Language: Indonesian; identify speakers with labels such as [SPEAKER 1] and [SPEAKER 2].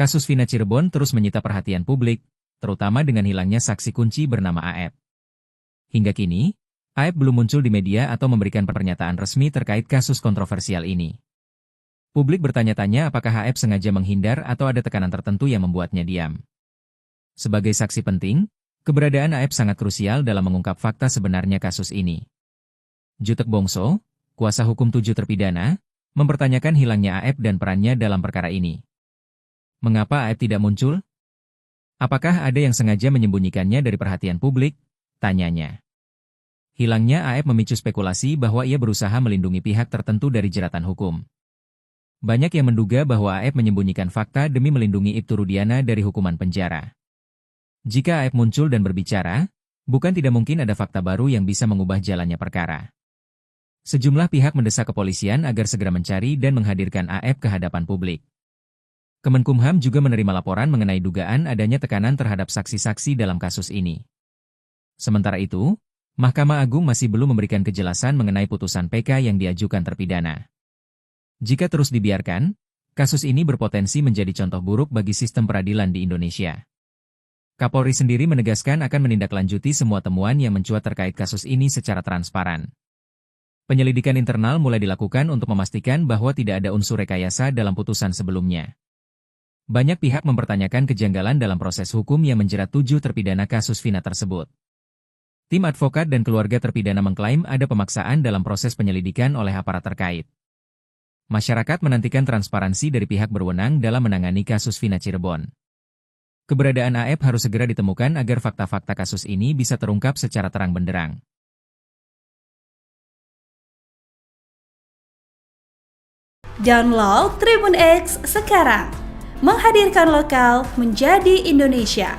[SPEAKER 1] Kasus Vina Cirebon terus menyita perhatian publik, terutama dengan hilangnya saksi kunci bernama Aep. Hingga kini, Aep belum muncul di media atau memberikan pernyataan resmi terkait kasus kontroversial ini. Publik bertanya-tanya apakah Aep sengaja menghindar atau ada tekanan tertentu yang membuatnya diam. Sebagai saksi penting, keberadaan Aep sangat krusial dalam mengungkap fakta sebenarnya kasus ini. Jutek Bongso, kuasa hukum 7 terpidana, mempertanyakan hilangnya Aep dan perannya dalam perkara ini. Mengapa Aep tidak muncul? Apakah ada yang sengaja menyembunyikannya dari perhatian publik? Tanyanya. Hilangnya Aep memicu spekulasi bahwa ia berusaha melindungi pihak tertentu dari jeratan hukum. Banyak yang menduga bahwa Aep menyembunyikan fakta demi melindungi Ibtu Rudiana dari hukuman penjara. Jika Aep muncul dan berbicara, bukan tidak mungkin ada fakta baru yang bisa mengubah jalannya perkara. Sejumlah pihak mendesak kepolisian agar segera mencari dan menghadirkan Aep ke hadapan publik. Kemenkumham juga menerima laporan mengenai dugaan adanya tekanan terhadap saksi-saksi dalam kasus ini. Sementara itu, Mahkamah Agung masih belum memberikan kejelasan mengenai putusan PK yang diajukan terpidana. Jika terus dibiarkan, kasus ini berpotensi menjadi contoh buruk bagi sistem peradilan di Indonesia. Kapolri sendiri menegaskan akan menindaklanjuti semua temuan yang mencuat terkait kasus ini secara transparan. Penyelidikan internal mulai dilakukan untuk memastikan bahwa tidak ada unsur rekayasa dalam putusan sebelumnya. Banyak pihak mempertanyakan kejanggalan dalam proses hukum yang menjerat 7 terpidana kasus Vina tersebut. Tim advokat dan keluarga terpidana mengklaim ada pemaksaan dalam proses penyelidikan oleh aparat terkait. Masyarakat menantikan transparansi dari pihak berwenang dalam menangani kasus Vina Cirebon. Keberadaan Aep harus segera ditemukan agar fakta-fakta kasus ini bisa terungkap secara terang benderang.
[SPEAKER 2] Download Tribun X sekarang, menghadirkan lokal menjadi Indonesia.